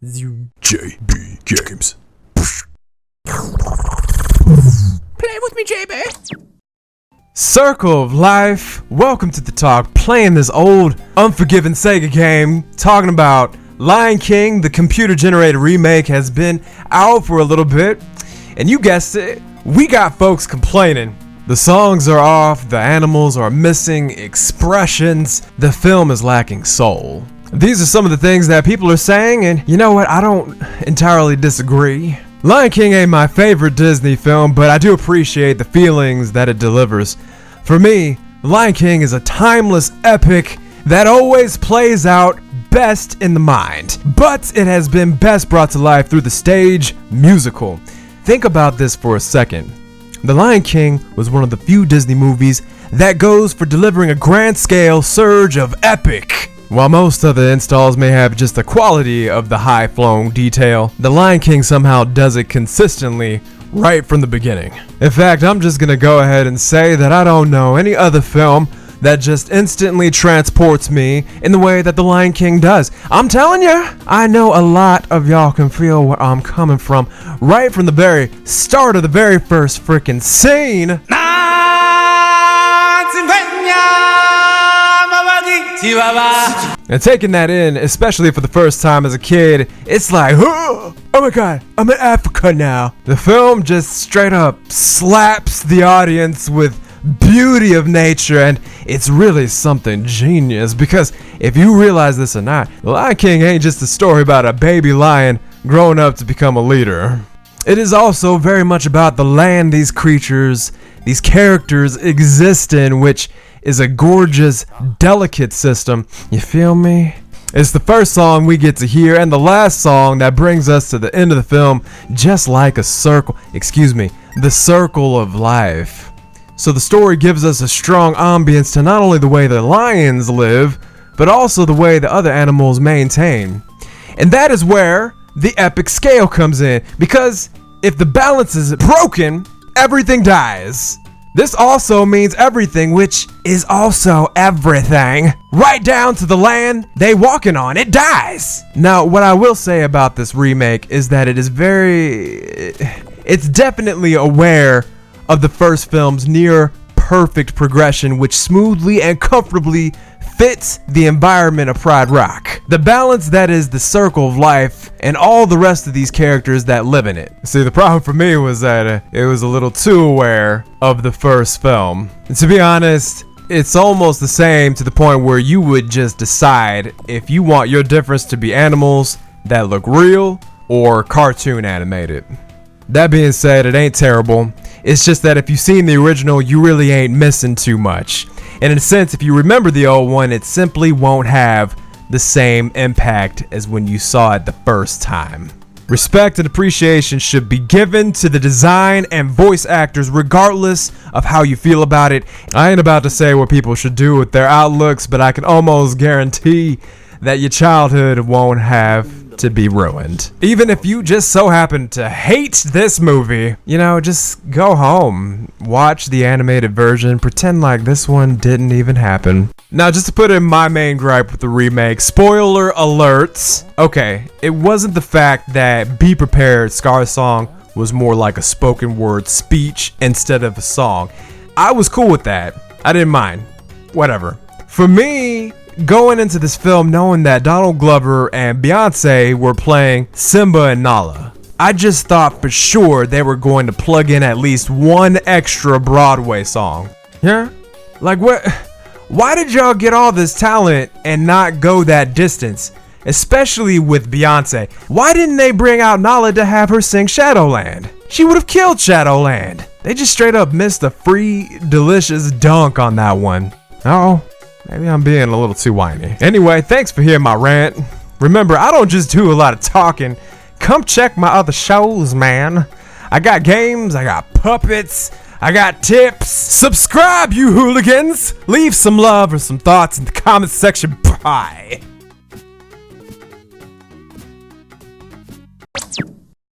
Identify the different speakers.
Speaker 1: JB Games.
Speaker 2: Play with me, JB.
Speaker 3: Circle of Life, welcome to the talk, playing this old, unforgiving Sega game, talking about Lion King. The computer-generated remake has been out for a little bit, and you guessed it, we got folks complaining. The songs are off, the animals are missing expressions, the film is lacking soul. These are some of the things that people are saying, and you know what, I don't entirely disagree. Lion King ain't my favorite Disney film, but I do appreciate the feelings that it delivers. For me, Lion King is a timeless epic that always plays out best in the mind, but it has been best brought to life through the stage musical. Think about this for a second. The Lion King was one of the few Disney movies that goes for delivering a grand scale surge of epic. While most other installs may have just the quality of the high-flown detail, The Lion King somehow does it consistently right from the beginning. In fact, I'm just gonna go ahead and say that I don't know any other film that just instantly transports me in the way that The Lion King does. I'm telling you, I know a lot of y'all can feel where I'm coming from right from the very start of the very first freaking scene. And taking that in, especially for the first time as a kid, it's like, oh my god, I'm in Africa now. The film just straight up slaps the audience with beauty of nature, and it's really something genius, because if you realize this or not, The Lion King ain't just a story about a baby lion growing up to become a leader. It is also very much about the land these creatures, these characters exist in, which is a gorgeous, delicate system. You feel me? It's the first song we get to hear and the last song that brings us to the end of the film, just like a circle, the circle of life. So the story gives us a strong ambience to not only the way the lions live, but also the way the other animals maintain. And that is where the epic scale comes in, because if the balance is broken, everything dies. This also means everything, which is also everything. Right down to the land they walking on, it dies. Now, what I will say about this remake is that it's definitely aware of the first film's near perfect progression, which smoothly and comfortably fits the environment of Pride Rock. The balance that is the circle of life and all the rest of these characters that live in it. See, the problem for me was that it was a little too aware of the first film. And to be honest, it's almost the same to the point where you would just decide if you want your difference to be animals that look real or cartoon animated. That being said, it ain't terrible. It's just that if you've seen the original, you really ain't missing too much. And in a sense, if you remember the old one, it simply won't have the same impact as when you saw it the first time. Respect and appreciation should be given to the design and voice actors regardless of how you feel about it. I ain't about to say what people should do with their outlooks, but I can almost guarantee that your childhood won't have to be ruined. Even if you just so happen to hate this movie, just go home, watch the animated version, pretend like this one didn't even happen. Now, just to put in my main gripe with the remake, spoiler alerts. Okay, it wasn't the fact that Be Prepared, Scar's song, was more like a spoken word speech instead of a song. I was cool with that. I didn't mind. Whatever. For me, going into this film knowing that Donald Glover and Beyonce were playing Simba and Nala, I just thought for sure they were going to plug in at least one extra Broadway song. Yeah? Like what? Why did y'all get all this talent and not go that distance? Especially with Beyonce. Why didn't they bring out Nala to have her sing Shadowland? She would have killed Shadowland. They just straight up missed a free, delicious dunk on that one. Uh-oh. Maybe I'm being a little too whiny. Anyway, thanks for hearing my rant. Remember, I don't just do a lot of talking. Come check my other shows, man. I got games, I got puppets, I got tips. Subscribe, you hooligans. Leave some love or some thoughts in the comments section. Bye.